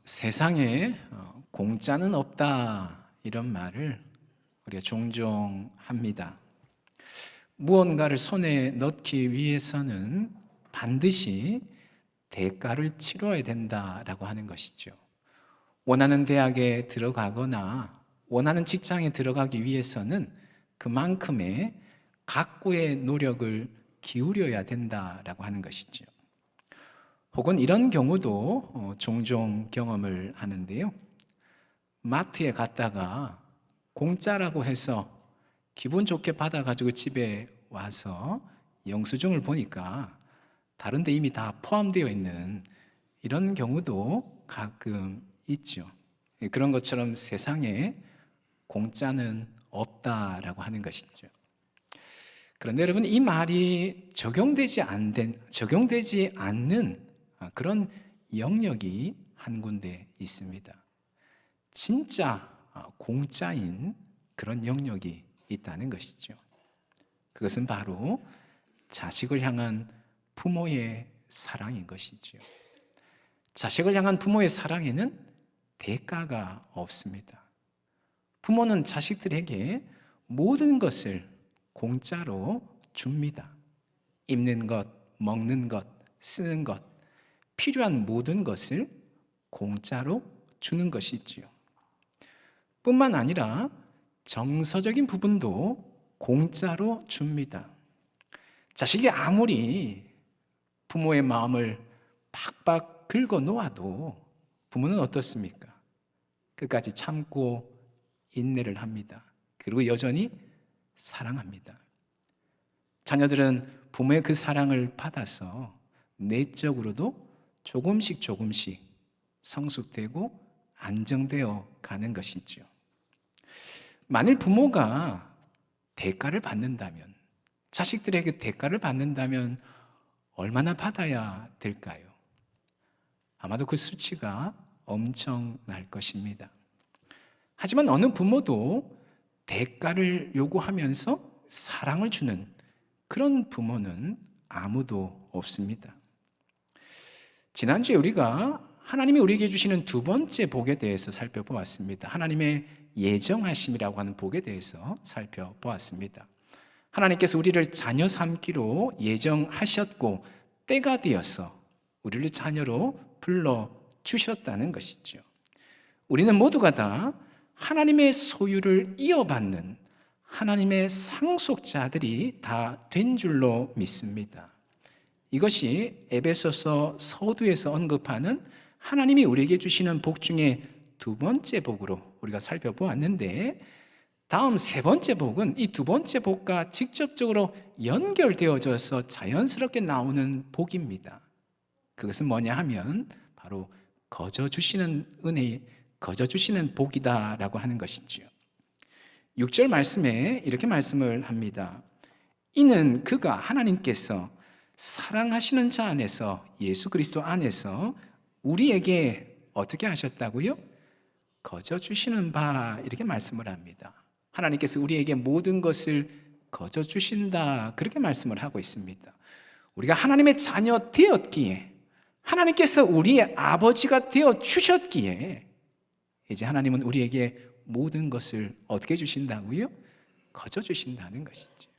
세상에 공짜는 없다 이런 말을 우리가 종종 합니다. 무언가를 손에 넣기 위해서는 반드시 대가를 치러야 된다라고 하는 것이죠. 원하는 대학에 들어가거나 원하는 직장에 들어가기 위해서는 그만큼의 각고의 노력을 기울여야 된다라고 하는 것이죠. 혹은 이런 경우도 종종 경험을 하는데요. 마트에 갔다가 공짜라고 해서 기분 좋게 받아가지고 집에 와서 영수증을 보니까 다른 데 이미 다 포함되어 있는 이런 경우도 가끔 있죠. 그런 것처럼 세상에 공짜는 없다라고 하는 것이죠. 그런데 여러분, 이 말이 적용되지 않는 그런 영역이 한 군데 있습니다. 진짜 공짜인 그런 영역이 있다는 것이죠. 그것은 바로 자식을 향한 부모의 사랑인 것이죠. 자식을 향한 부모의 사랑에는 대가가 없습니다. 부모는 자식들에게 모든 것을 공짜로 줍니다. 입는 것, 먹는 것, 쓰는 것, 필요한 모든 것을 공짜로 주는 것이지요. 뿐만 아니라 정서적인 부분도 공짜로 줍니다. 자식이 아무리 부모의 마음을 팍팍 긁어 놓아도 부모는 어떻습니까? 끝까지 참고 인내를 합니다. 그리고 여전히 사랑합니다. 자녀들은 부모의 그 사랑을 받아서 내적으로도 조금씩 성숙되고 안정되어 가는 것이죠. 만일 부모가 대가를 받는다면, 자식들에게 대가를 받는다면 얼마나 받아야 될까요? 아마도 그 수치가 엄청날 것입니다. 하지만 어느 부모도 대가를 요구하면서 사랑을 주는 그런 부모는 아무도 없습니다. 지난주에 우리가 하나님이 우리에게 주시는 두 번째 복에 대해서 살펴보았습니다. 하나님의 예정하심이라고 하는 복에 대해서 살펴보았습니다. 하나님께서 우리를 자녀 삼기로 예정하셨고 때가 되어서 우리를 자녀로 불러주셨다는 것이죠. 우리는 모두가 다 하나님의 소유를 이어받는 하나님의 상속자들이 다 된 줄로 믿습니다. 이것이 에베소서 서두에서 언급하는 하나님이 우리에게 주시는 복 중에 두 번째 복으로 우리가 살펴보았는데, 다음 세 번째 복은 이 두 번째 복과 직접적으로 연결되어져서 자연스럽게 나오는 복입니다. 그것은 뭐냐 하면 바로 거저 주시는 은혜, 거저 주시는 복이다라고 하는 것이지요. 6절 말씀에 이렇게 말씀을 합니다. 이는 그가 하나님께서 사랑하시는 자 안에서, 예수 그리스도 안에서 우리에게 어떻게 하셨다고요? 거저 주시는 바, 이렇게 말씀을 합니다. 하나님께서 우리에게 모든 것을 거저 주신다, 그렇게 말씀을 하고 있습니다. 우리가 하나님의 자녀 되었기에, 하나님께서 우리의 아버지가 되어 주셨기에 이제 하나님은 우리에게 모든 것을 어떻게 주신다고요? 거저 주신다는 것이죠.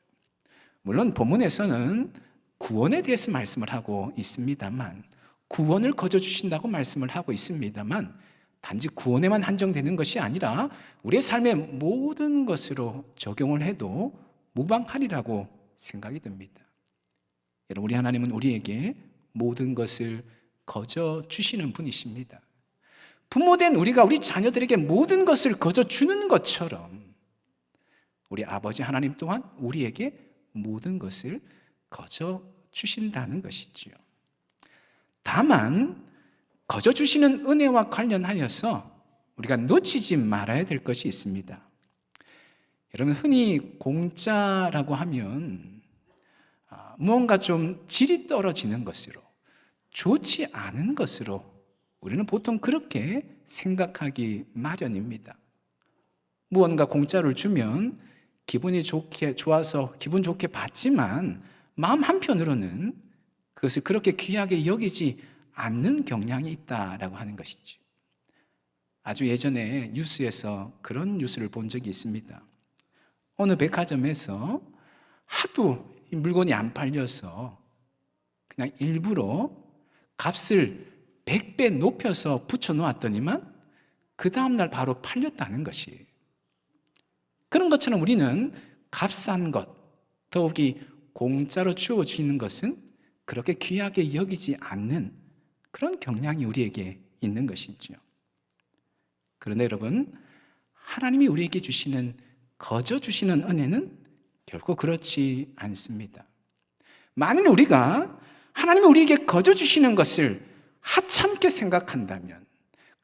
물론 본문에서는 구원에 대해서 말씀을 하고 있습니다만, 구원을 거저 주신다고 말씀을 하고 있습니다만, 단지 구원에만 한정되는 것이 아니라 우리의 삶의 모든 것으로 적용을 해도 무방하리라고 생각이 듭니다. 여러분, 우리 하나님은 우리에게 모든 것을 거저 주시는 분이십니다. 부모된 우리가 우리 자녀들에게 모든 것을 거저 주는 것처럼 우리 아버지 하나님 또한 우리에게 모든 것을 거저 주신다는 것이지요. 다만 거저 주시는 은혜와 관련하여서 우리가 놓치지 말아야 될 것이 있습니다. 여러분, 흔히 공짜라고 하면 무언가 좀 질이 떨어지는 것으로, 좋지 않은 것으로 우리는 보통 그렇게 생각하기 마련입니다. 무언가 공짜를 주면 기분이 좋아서 기분 좋게 받지만 마음 한편으로는 그것을 그렇게 귀하게 여기지 않는 경향이 있다라고 하는 것이죠. 아주 예전에 뉴스에서 그런 뉴스를 본 적이 있습니다. 어느 백화점에서 하도 이 물건이 안 팔려서 그냥 일부러 값을 100배 높여서 붙여 놓았더니만 그 다음날 바로 팔렸다는 것이에요. 그런 것처럼 우리는 값싼 것, 더욱이 공짜로 주어지는 것은 그렇게 귀하게 여기지 않는 그런 경향이 우리에게 있는 것이죠. 그런데 여러분, 하나님이 우리에게 주시는, 거저 주시는 은혜는 결코 그렇지 않습니다. 만일 우리가 하나님이 우리에게 거저 주시는 것을 하찮게 생각한다면,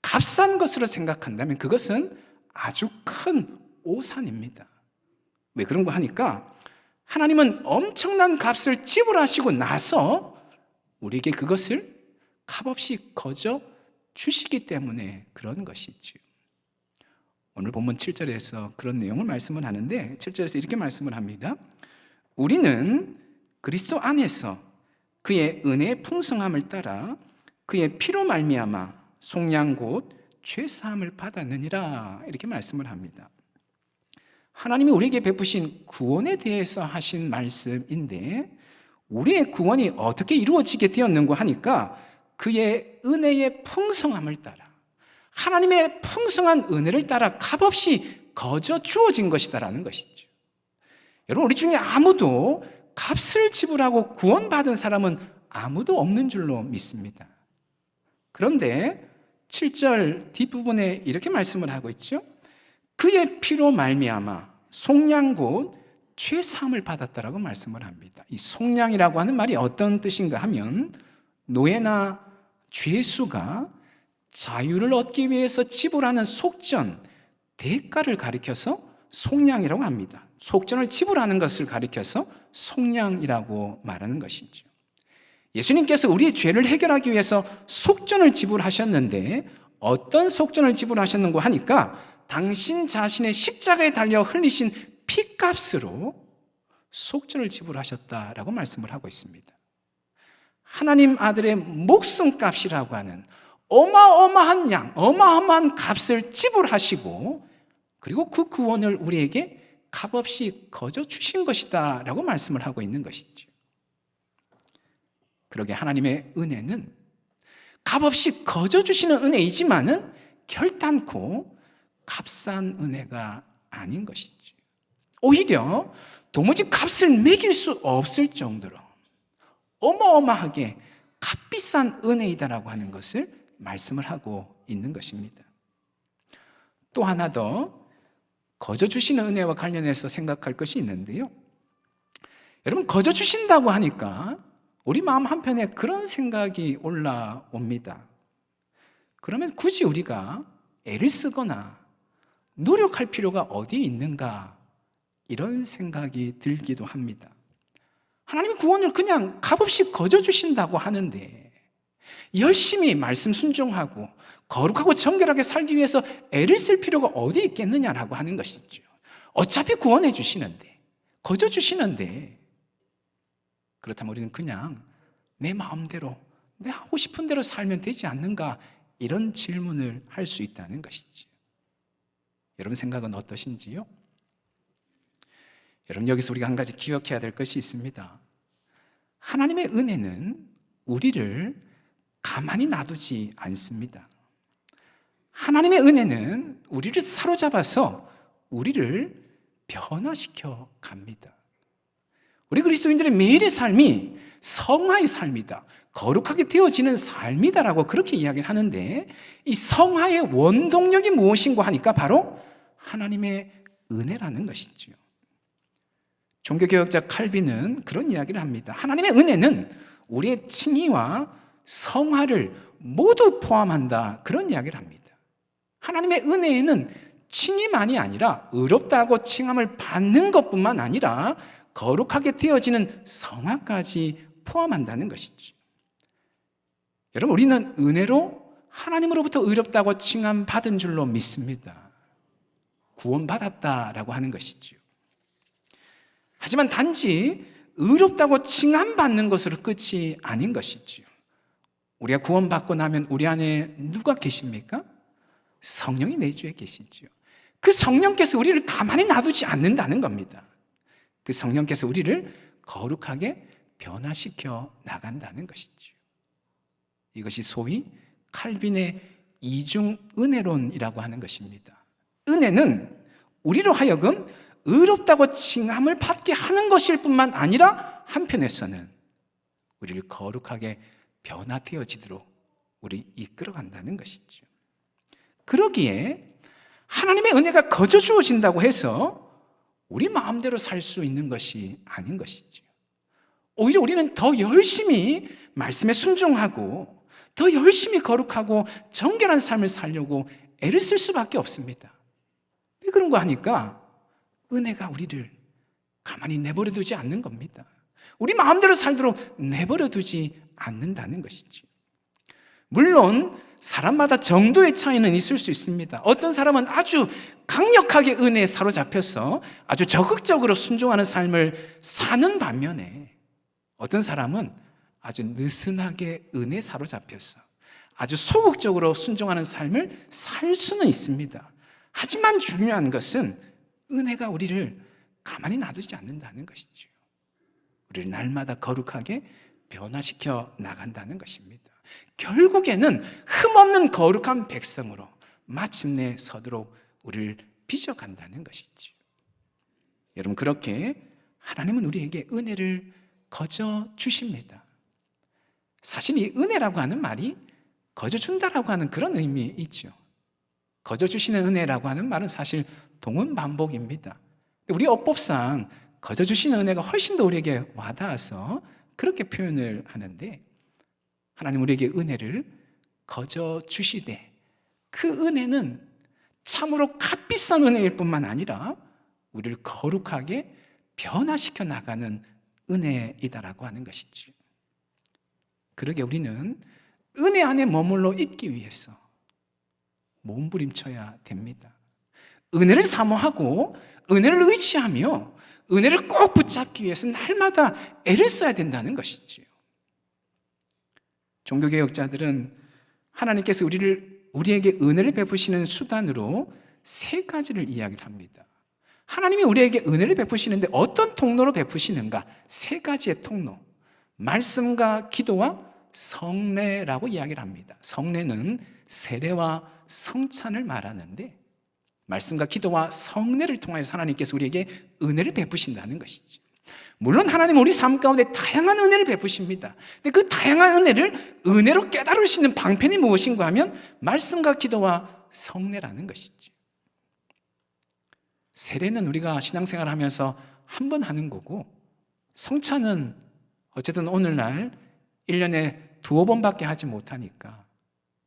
값싼 것으로 생각한다면 그것은 아주 큰 오산입니다. 왜 그런 거 하니까 하나님은 엄청난 값을 지불하시고 나서 우리에게 그것을 값없이 거저 주시기 때문에 그런 것이죠. 오늘 본문 7절에서 그런 내용을 말씀을 하는데 7절에서 이렇게 말씀을 합니다. 우리는 그리스도 안에서 그의 은혜의 풍성함을 따라 그의 피로 말미암아 속량 곧 죄사함을 받았느니라, 이렇게 말씀을 합니다. 하나님이 우리에게 베푸신 구원에 대해서 하신 말씀인데, 우리의 구원이 어떻게 이루어지게 되었는가 하니까 그의 은혜의 풍성함을 따라, 하나님의 풍성한 은혜를 따라 값없이 거저 주어진 것이다라는 것이죠. 여러분, 우리 중에 아무도 값을 지불하고 구원받은 사람은 아무도 없는 줄로 믿습니다. 그런데 7절 뒷부분에 이렇게 말씀을 하고 있죠. 그의 피로 말미암아 속량 곧 죄사함을 받았다라고 말씀을 합니다. 이 속량이라고 하는 말이 어떤 뜻인가 하면, 노예나 죄수가 자유를 얻기 위해서 지불하는 속전, 대가를 가리켜서 속량이라고 합니다. 속전을 지불하는 것을 가리켜서 속량이라고 말하는 것이죠. 예수님께서 우리의 죄를 해결하기 위해서 속전을 지불하셨는데, 어떤 속전을 지불하셨는가 하니까 당신 자신의 십자가에 달려 흘리신 피값으로 속전을 지불하셨다라고 말씀을 하고 있습니다. 하나님 아들의 목숨값이라고 하는 어마어마한 양, 어마어마한 값을 지불하시고, 그리고 그 구원을 우리에게 값없이 거저 주신 것이다 라고 말씀을 하고 있는 것이죠. 그러게 하나님의 은혜는 값없이 거저 주시는 은혜이지만은 결단코 값싼 은혜가 아닌 것이죠. 오히려 도무지 값을 매길 수 없을 정도로 어마어마하게 값비싼 은혜이다라고 하는 것을 말씀을 하고 있는 것입니다. 또 하나 더 거저 주시는 은혜와 관련해서 생각할 것이 있는데요. 여러분, 거저 주신다고 하니까 우리 마음 한편에 그런 생각이 올라옵니다. 그러면 굳이 우리가 애를 쓰거나 노력할 필요가 어디에 있는가, 이런 생각이 들기도 합니다. 하나님이 구원을 그냥 값없이 거저 주신다고 하는데 열심히 말씀 순종하고 거룩하고 정결하게 살기 위해서 애를 쓸 필요가 어디 있겠느냐라고 하는 것이죠. 어차피 구원해 주시는데, 거저 주시는데, 그렇다면 우리는 그냥 내 마음대로, 내 하고 싶은 대로 살면 되지 않는가, 이런 질문을 할 수 있다는 것이죠. 여러분 생각은 어떠신지요? 여러분, 여기서 우리가 한 가지 기억해야 될 것이 있습니다. 하나님의 은혜는 우리를 가만히 놔두지 않습니다. 하나님의 은혜는 우리를 사로잡아서 우리를 변화시켜 갑니다. 우리 그리스도인들의 매일의 삶이 성화의 삶이다, 거룩하게 되어지는 삶이다라고 그렇게 이야기를 하는데, 이 성화의 원동력이 무엇인가 하니까 바로 하나님의 은혜라는 것이죠. 종교개혁자 칼빈은 그런 이야기를 합니다. 하나님의 은혜는 우리의 칭의와 성화를 모두 포함한다, 그런 이야기를 합니다. 하나님의 은혜에는 칭의만이 아니라 의롭다고 칭함을 받는 것뿐만 아니라 거룩하게 되어지는 성화까지 포함한다는 것이죠. 여러분, 우리는 은혜로 하나님으로부터 의롭다고 칭함 받은 줄로 믿습니다. 구원받았다라고 하는 것이죠. 하지만 단지 의롭다고 칭함받는 것으로 끝이 아닌 것이죠. 우리가 구원받고 나면 우리 안에 누가 계십니까? 성령이 내주에 계시죠. 그 성령께서 우리를 가만히 놔두지 않는다는 겁니다. 그 성령께서 우리를 거룩하게 변화시켜 나간다는 것이죠. 이것이 소위 칼빈의 이중 은혜론이라고 하는 것입니다. 은혜는 우리로 하여금 의롭다고 칭함을 받게 하는 것일 뿐만 아니라 한편에서는 우리를 거룩하게 변화되어지도록 우리를 이끌어간다는 것이죠. 그러기에 하나님의 은혜가 거저 주어진다고 해서 우리 마음대로 살 수 있는 것이 아닌 것이죠. 오히려 우리는 더 열심히 말씀에 순종하고 더 열심히 거룩하고 정결한 삶을 살려고 애를 쓸 수밖에 없습니다. 왜 그런 거 하니까 은혜가 우리를 가만히 내버려 두지 않는 겁니다. 우리 마음대로 살도록 내버려 두지 않는다는 것이죠. 물론 사람마다 정도의 차이는 있을 수 있습니다. 어떤 사람은 아주 강력하게 은혜에 사로잡혀서 아주 적극적으로 순종하는 삶을 사는 반면에 어떤 사람은 아주 느슨하게 은혜에 사로잡혀서 아주 소극적으로 순종하는 삶을 살 수는 있습니다. 하지만 중요한 것은 은혜가 우리를 가만히 놔두지 않는다는 것이죠. 우리를 날마다 거룩하게 변화시켜 나간다는 것입니다. 결국에는 흠없는 거룩한 백성으로 마침내 서도록 우리를 빚어간다는 것이죠. 여러분, 그렇게 하나님은 우리에게 은혜를 거저 주십니다. 사실 이 은혜라고 하는 말이 거저 준다라고 하는 그런 의미 있죠. 거저 주시는 은혜라고 하는 말은 사실 동원 반복입니다. 우리 어법상 거저 주시는 은혜가 훨씬 더 우리에게 와닿아서 그렇게 표현을 하는데, 하나님 우리에게 은혜를 거저 주시되 그 은혜는 참으로 값비싼 은혜일 뿐만 아니라 우리를 거룩하게 변화시켜 나가는 은혜이다라고 하는 것이죠. 그러게 우리는 은혜 안에 머물러 있기 위해서 몸부림쳐야 됩니다. 은혜를 사모하고 은혜를 의지하며 은혜를 꼭 붙잡기 위해서 날마다 애를 써야 된다는 것이지요. 종교개혁자들은 하나님께서 우리에게 은혜를 베푸시는 수단으로 세 가지를 이야기를 합니다. 하나님이 우리에게 은혜를 베푸시는데 어떤 통로로 베푸시는가? 세 가지의 통로. 말씀과 기도와 성례라고 이야기를 합니다. 성례는 세례와 성찬을 말하는데, 말씀과 기도와 성례를 통해서 하나님께서 우리에게 은혜를 베푸신다는 것이죠. 물론 하나님은 우리 삶 가운데 다양한 은혜를 베푸십니다. 근데 그 다양한 은혜를 은혜로 깨달을 수 있는 방편이 무엇인가 하면 말씀과 기도와 성례라는 것이죠. 세례는 우리가 신앙생활을 하면서 한 번 하는 거고, 성찬은 어쨌든 오늘날 1년에 2번밖에 하지 못하니까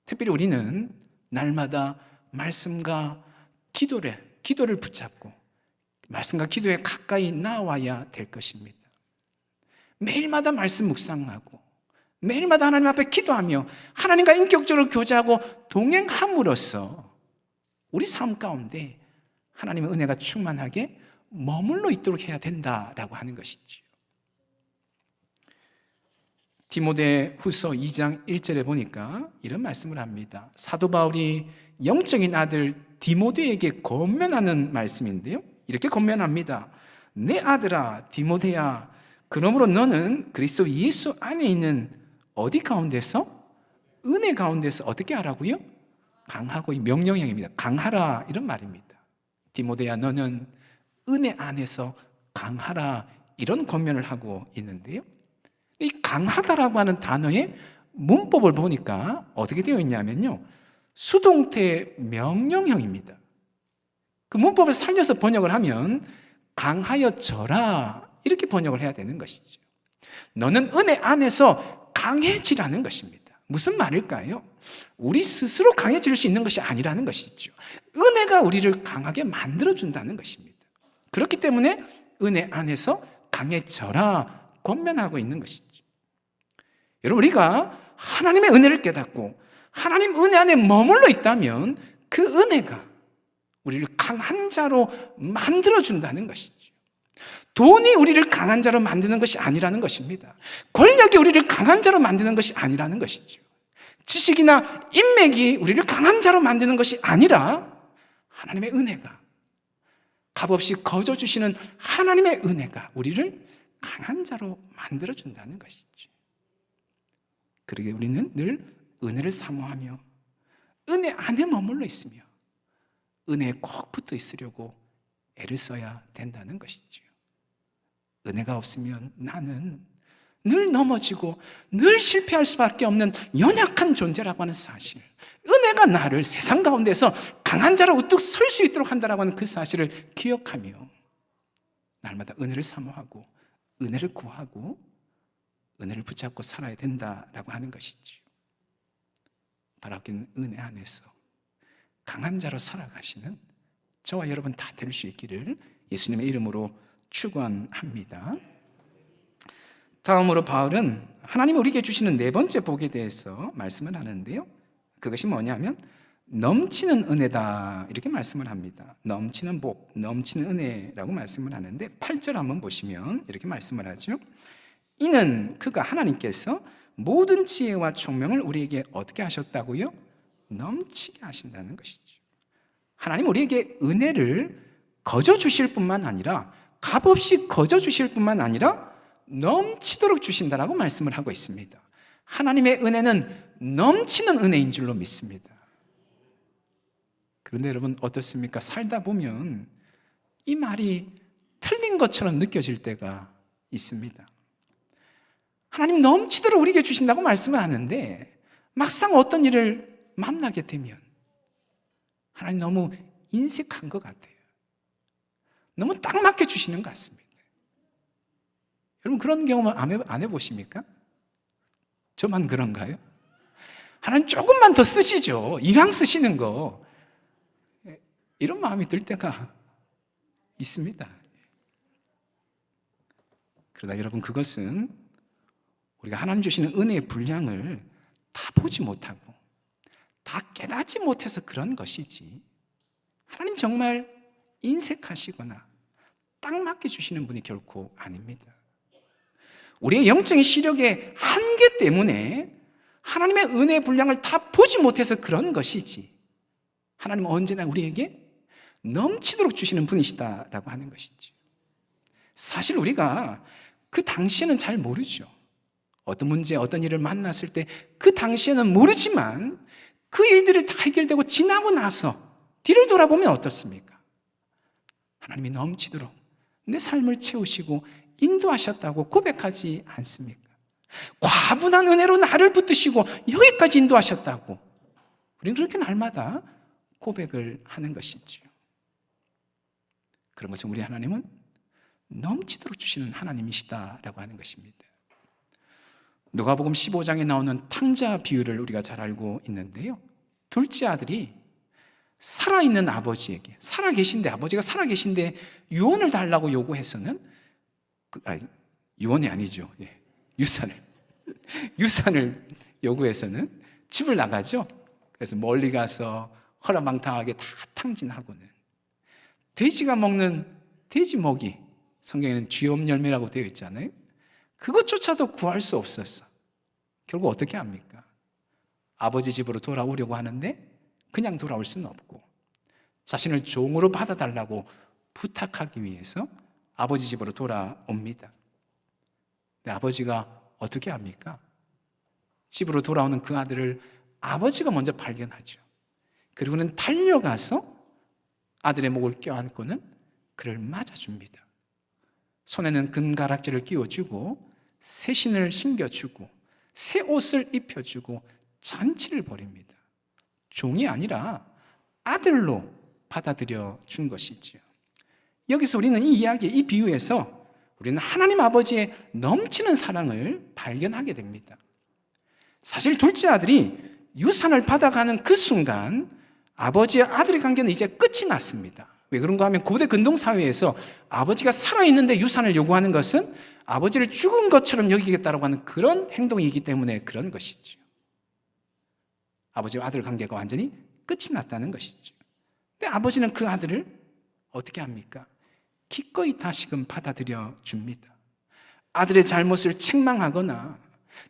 특별히 우리는 날마다 말씀과 기도를 붙잡고 말씀과 기도에 가까이 나와야 될 것입니다. 매일마다 말씀 묵상하고 매일마다 하나님 앞에 기도하며 하나님과 인격적으로 교제하고 동행함으로써 우리 삶 가운데 하나님의 은혜가 충만하게 머물러 있도록 해야 된다라고 하는 것이죠. 디모데 후서 2장 1절에 보니까 이런 말씀을 합니다. 사도 바울이 영적인 아들 디모데에게 권면하는 말씀인데요, 이렇게 권면합니다. 내 아들아 디모데야, 그러므로 너는 그리스도 예수 안에 있는 어디 가운데서? 은혜 가운데서 어떻게 하라고요? 강하고, 이 명령형입니다. 강하라, 이런 말입니다. 디모데야, 너는 은혜 안에서 강하라, 이런 권면을 하고 있는데요, 이 강하다라고 하는 단어의 문법을 보니까 어떻게 되어 있냐면요, 수동태 명령형입니다. 그 문법을 살려서 번역을 하면 강하여져라, 이렇게 번역을 해야 되는 것이죠. 너는 은혜 안에서 강해지라는 것입니다. 무슨 말일까요? 우리 스스로 강해질 수 있는 것이 아니라는 것이죠. 은혜가 우리를 강하게 만들어준다는 것입니다. 그렇기 때문에 은혜 안에서 강해져라 권면하고 있는 것이죠. 여러분, 우리가 하나님의 은혜를 깨닫고 하나님 은혜 안에 머물러 있다면 그 은혜가 우리를 강한 자로 만들어준다는 것이죠. 돈이 우리를 강한 자로 만드는 것이 아니라는 것입니다. 권력이 우리를 강한 자로 만드는 것이 아니라는 것이죠. 지식이나 인맥이 우리를 강한 자로 만드는 것이 아니라 하나님의 은혜가, 값없이 거저 주시는 하나님의 은혜가 우리를 강한 자로 만들어준다는 것이죠. 그러게 우리는 늘 은혜를 사모하며 은혜 안에 머물러 있으며 은혜에 꼭 붙어 있으려고 애를 써야 된다는 것이죠. 은혜가 없으면 나는 늘 넘어지고 늘 실패할 수밖에 없는 연약한 존재라고 하는 사실, 은혜가 나를 세상 가운데서 강한 자로 우뚝 설 수 있도록 한다라고 하는 그 사실을 기억하며 날마다 은혜를 사모하고 은혜를 구하고 은혜를 붙잡고 살아야 된다라고 하는 것이죠. 바라기는 은혜 안에서 강한 자로 살아가시는 저와 여러분 다 될 수 있기를 예수님의 이름으로 축원합니다. 다음으로 바울은 하나님이 우리에게 주시는 네 번째 복에 대해서 말씀을 하는데요, 그것이 뭐냐면 넘치는 은혜다, 이렇게 말씀을 합니다. 넘치는 복, 넘치는 은혜라고 말씀을 하는데 8절 한번 보시면 이렇게 말씀을 하죠. 이는 그가 하나님께서 모든 지혜와 총명을 우리에게 어떻게 하셨다고요? 넘치게 하신다는 것이죠. 하나님 우리에게 은혜를 거저 주실 뿐만 아니라, 값없이 거저 주실 뿐만 아니라 넘치도록 주신다라고 말씀을 하고 있습니다. 하나님의 은혜는 넘치는 은혜인 줄로 믿습니다. 그런데 여러분 어떻습니까? 살다 보면 이 말이 틀린 것처럼 느껴질 때가 있습니다. 하나님 넘치도록 우리에게 주신다고 말씀을 하는데 막상 어떤 일을 만나게 되면 하나님 너무 인색한 것 같아요. 너무 딱 맞게 주시는 것 같습니다. 여러분 그런 경험은 안 해보십니까? 저만 그런가요? 하나님 조금만 더 쓰시죠. 이왕 쓰시는 거. 이런 마음이 들 때가 있습니다. 그러나 여러분 그것은 우리가 하나님 주시는 은혜의 분량을 다 보지 못하고 다 깨닫지 못해서 그런 것이지, 하나님 정말 인색하시거나 딱 맞게 주시는 분이 결코 아닙니다. 우리의 영적인 시력의 한계 때문에 하나님의 은혜의 분량을 다 보지 못해서 그런 것이지, 하나님은 언제나 우리에게 넘치도록 주시는 분이시다라고 하는 것이죠. 사실 우리가 그 당시에는 잘 모르죠. 어떤 문제, 어떤 일을 만났을 때 그 당시에는 모르지만 그 일들이 다 해결되고 지나고 나서 뒤를 돌아보면 어떻습니까? 하나님이 넘치도록 내 삶을 채우시고 인도하셨다고 고백하지 않습니까? 과분한 은혜로 나를 붙드시고 여기까지 인도하셨다고 우리는 그렇게 날마다 고백을 하는 것이죠. 그런 것처럼 우리 하나님은 넘치도록 주시는 하나님이시다라고 하는 것입니다. 누가복음 15장에 나오는 탕자 비유를 우리가 잘 알고 있는데요, 둘째 아들이 살아있는 아버지에게, 아버지가 살아계신데 유언을 달라고 요구해서는 유언이 아니죠. 유산을 요구해서는 집을 나가죠. 그래서 멀리 가서 허라망탕하게 다 탕진하고는 돼지가 먹는 돼지 먹이, 성경에는 쥐엄 열매라고 되어 있잖아요. 그것조차도 구할 수 없었어. 결국 어떻게 합니까? 아버지 집으로 돌아오려고 하는데 그냥 돌아올 수는 없고 자신을 종으로 받아달라고 부탁하기 위해서 아버지 집으로 돌아옵니다. 근데 아버지가 어떻게 합니까? 집으로 돌아오는 그 아들을 아버지가 먼저 발견하죠. 그리고는 달려가서 아들의 목을 껴안고는 그를 맞아줍니다. 손에는 금가락지를 끼워주고 새 신을 신겨주고 새 옷을 입혀주고 잔치를 벌입니다. 종이 아니라 아들로 받아들여 준 것이지요. 여기서 우리는 이 이야기, 이 비유에서 우리는 하나님 아버지의 넘치는 사랑을 발견하게 됩니다. 사실 둘째 아들이 유산을 받아가는 그 순간 아버지와 아들의 관계는 이제 끝이 났습니다. 왜 그런가 하면 고대 근동사회에서 아버지가 살아있는데 유산을 요구하는 것은 아버지를 죽은 것처럼 여기겠다라고 하는 그런 행동이기 때문에 그런 것이죠. 아버지와 아들 관계가 완전히 끝이 났다는 것이죠. 근데 아버지는 그 아들을 어떻게 합니까? 기꺼이 다시금 받아들여 줍니다. 아들의 잘못을 책망하거나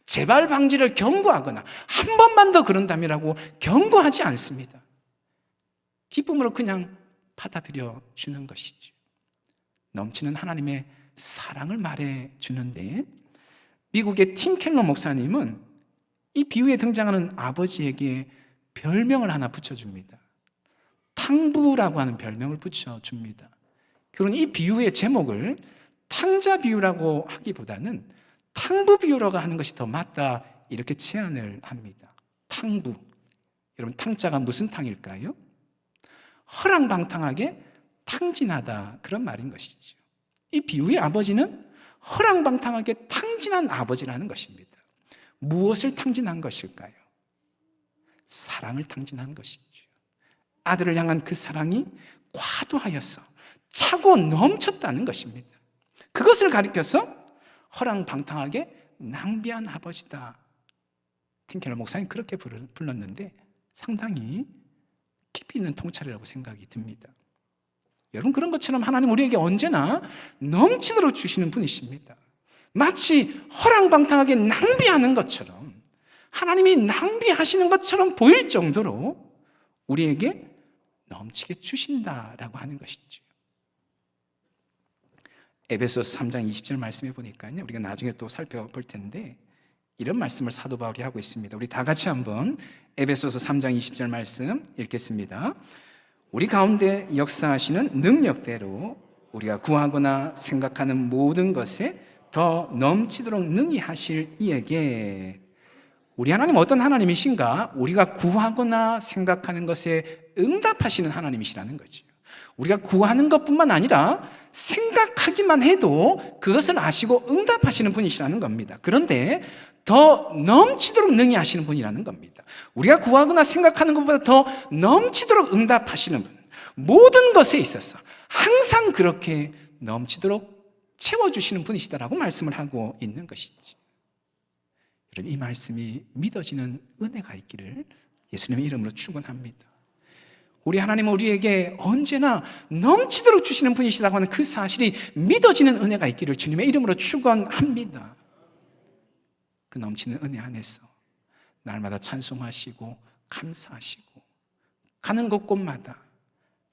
재발 방지를 경고하거나 한 번만 더 그런다면이라고 경고하지 않습니다. 기쁨으로 그냥 받아들여 주는 것이죠. 넘치는 하나님의 사랑을 말해 주는데, 미국의 팀 켈러 목사님은 이 비유에 등장하는 아버지에게 별명을 하나 붙여줍니다. 탕부라고 하는 별명을 붙여줍니다. 그러니 이 비유의 제목을 탕자 비유라고 하기보다는 탕부 비유라고 하는 것이 더 맞다, 이렇게 제안을 합니다. 탕부. 여러분, 탕자가 무슨 탕일까요? 허랑방탕하게 탕진하다, 그런 말인 것이죠. 이 비유의 아버지는 허랑방탕하게 탕진한 아버지라는 것입니다. 무엇을 탕진한 것일까요? 사랑을 탕진한 것이죠. 아들을 향한 그 사랑이 과도하여서 차고 넘쳤다는 것입니다. 그것을 가리켜서 허랑방탕하게 낭비한 아버지다. 팀켈러 목사님 그렇게 불렀는데 상당히 깊이 있는 통찰이라고 생각이 듭니다. 여러분, 그런 것처럼 하나님 우리에게 언제나 넘치도록 주시는 분이십니다. 마치 허랑방탕하게 낭비하는 것처럼, 하나님이 낭비하시는 것처럼 보일 정도로 우리에게 넘치게 주신다라고 하는 것이죠. 에베소서 3장 20절 말씀해 보니까요, 우리가 나중에 또 살펴볼 텐데 이런 말씀을 사도 바울이 하고 있습니다. 우리 다 같이 한번 에베소서 3장 20절 말씀 읽겠습니다. 우리 가운데 역사하시는 능력대로 우리가 구하거나 생각하는 모든 것에 더 넘치도록 능히 하실 이에게. 우리 하나님 어떤 하나님이신가? 우리가 구하거나 생각하는 것에 응답하시는 하나님이시라는 거죠. 우리가 구하는 것뿐만 아니라 생각하기만 해도 그것을 아시고 응답하시는 분이시라는 겁니다. 그런데 더 넘치도록 능히 하시는 분이라는 겁니다. 우리가 구하거나 생각하는 것보다 더 넘치도록 응답하시는 분, 모든 것에 있어서 항상 그렇게 넘치도록 채워주시는 분이시다라고 말씀을 하고 있는 것이죠. 여러분, 이 말씀이 믿어지는 은혜가 있기를 예수님의 이름으로 축원합니다. 우리 하나님은 우리에게 언제나 넘치도록 주시는 분이시라고 하는 그 사실이 믿어지는 은혜가 있기를 주님의 이름으로 축원합니다. 그 넘치는 은혜 안에서 날마다 찬송하시고 감사하시고 가는 곳곳마다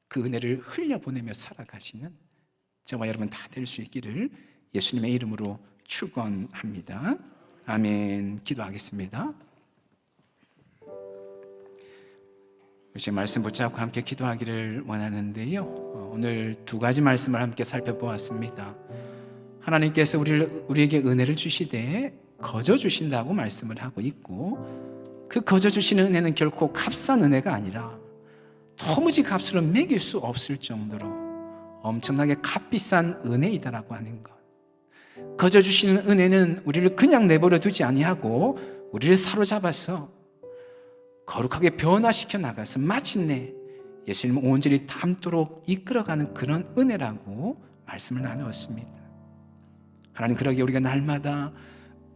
그 은혜를 흘려보내며 살아가시는 저와 여러분 다 될 수 있기를 예수님의 이름으로 축원합니다. 아멘. 기도하겠습니다. 지금 말씀 붙잡고 함께 기도하기를 원하는데요, 오늘 두 가지 말씀을 함께 살펴보았습니다. 하나님께서 우리에게 은혜를 주시되 거저 주신다고 말씀을 하고 있고, 그 거저 주시는 은혜는 결코 값싼 은혜가 아니라 도무지 값으로 매길 수 없을 정도로 엄청나게 값비싼 은혜이다라고 하는 것. 거저 주시는 은혜는 우리를 그냥 내버려 두지 아니하고 우리를 사로잡아서 거룩하게 변화시켜 나가서 마침내 예수님을 온전히 닮도록 이끌어가는 그런 은혜라고 말씀을 나누었습니다. 하나님, 그러기에 우리가 날마다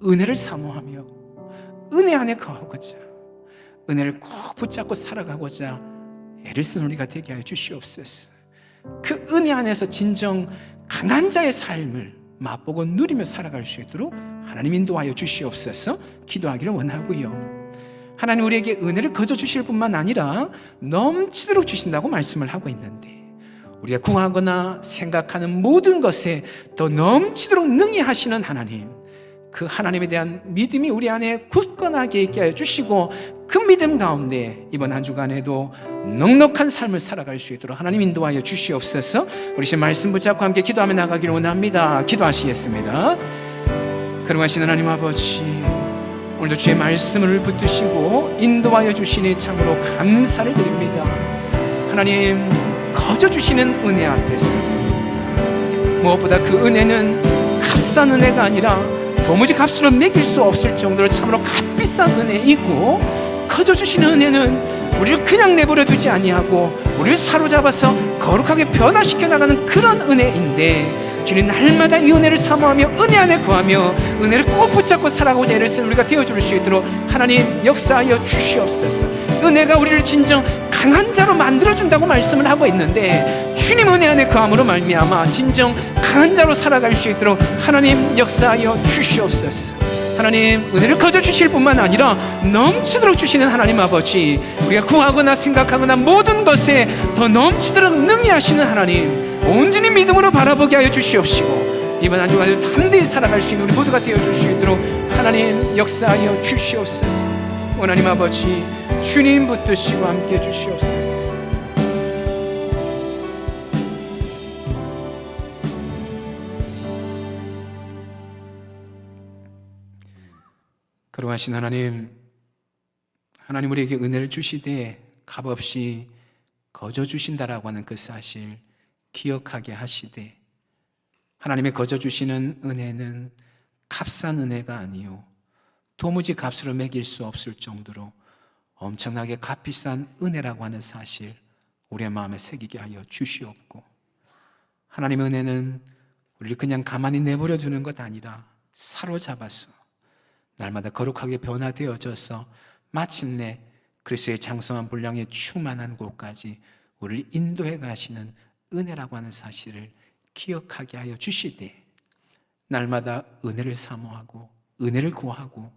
은혜를 사모하며 은혜 안에 거하고자, 은혜를 꼭 붙잡고 살아가고자 애를 쓰는 우리가 되게 하여 주시옵소서. 그 은혜 안에서 진정 강한 자의 삶을 맛보고 누리며 살아갈 수 있도록 하나님 인도하여 주시옵소서. 기도하기를 원하고요, 하나님 우리에게 은혜를 거저 주실 뿐만 아니라 넘치도록 주신다고 말씀을 하고 있는데, 우리가 구하거나 생각하는 모든 것에 더 넘치도록 능히 하시는 하나님, 그 하나님에 대한 믿음이 우리 안에 굳건하게 있게 하여 주시고, 그 믿음 가운데 이번 한 주간에도 넉넉한 삶을 살아갈 수 있도록 하나님 인도하여 주시옵소서. 우리 지금 말씀 붙잡고 함께 기도하며 나가기를 원합니다. 기도하시겠습니다. 거룩하신 하나님 아버지, 오늘도 주의 말씀을 붙드시고 인도하여 주시니 참으로 감사를 드립니다. 하나님, 거저 주시는 은혜 앞에서 무엇보다 그 은혜는 값싼 은혜가 아니라 도무지 값으로 매길 수 없을 정도로 참으로 값비싼 은혜이고, 거저 주시는 은혜는 우리를 그냥 내버려 두지 아니하고 우리를 사로잡아서 거룩하게 변화시켜 나가는 그런 은혜인데, 주님 날마다 이 은혜를 사모하며 은혜 안에 거하며 은혜를 꼭 붙잡고 살아가고자 애를 쓰는 우리가 되어줄 수 있도록 하나님 역사하여 주시옵소서. 은혜가 우리를 진정 강한 자로 만들어준다고 말씀을 하고 있는데, 주님 은혜 안에 거함으로 말미암아 진정 강한 자로 살아갈 수 있도록 하나님 역사하여 주시옵소서. 하나님, 은혜를 거저 주실 뿐만 아니라 넘치도록 주시는 하나님 아버지, 우리가 구하거나 생각하거나 모든 것에 더 넘치도록 능히 하시는 하나님, 온전히 믿음으로 바라보게 하여 주시옵시고, 이번 한 주간 담대히 살아갈 수 있는 우리 모두가 되어 주시도록 하나님 역사하여 주시옵소서. 하나님 아버지, 주님 붙드시고 함께 주시옵소서. 거룩하신 하나님, 하나님 우리에게 은혜를 주시되 값없이 거저 주신다라고 하는 그 사실 기억하게 하시되, 하나님의 거저 주시는 은혜는 값싼 은혜가 아니요 도무지 값으로 매길 수 없을 정도로 엄청나게 값비싼 은혜라고 하는 사실 우리의 마음에 새기게 하여 주시옵고, 하나님의 은혜는 우리를 그냥 가만히 내버려 두는 것 아니라 사로잡아서 날마다 거룩하게 변화되어져서 마침내 그리스도의 장성한 분량에 충만한 곳까지 우리를 인도해 가시는 은혜라고 하는 사실을 기억하게 하여 주시되, 날마다 은혜를 사모하고 은혜를 구하고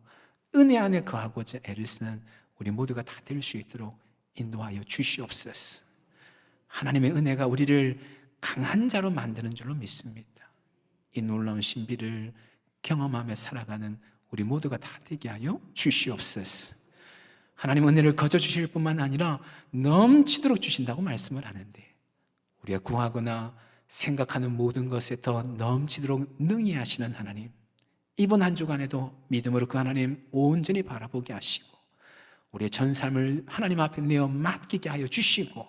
은혜 안에 거하고자 애를 쓰는 우리 모두가 다 될 수 있도록 인도하여 주시옵소서. 하나님의 은혜가 우리를 강한 자로 만드는 줄로 믿습니다. 이 놀라운 신비를 경험하며 살아가는 우리 모두가 다 되게 하여 주시옵소서. 하나님 은혜를 거저 주실 뿐만 아니라 넘치도록 주신다고 말씀을 하는데, 우리가 구하거나 생각하는 모든 것에 더 넘치도록 능히 하시는 하나님, 이번 한 주간에도 믿음으로 그 하나님 온전히 바라보게 하시고 우리의 전 삶을 하나님 앞에 내어 맡기게 하여 주시고,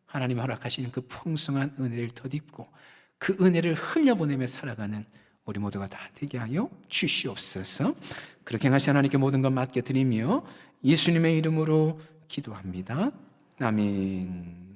하나님 허락하시는 그 풍성한 은혜를 덧입고 그 은혜를 흘려보내며 살아가는 우리 모두가 다 되게 하여 주시옵소서. 그렇게 하신 하나님께 모든 것 맡겨드리며 예수님의 이름으로 기도합니다. 아멘.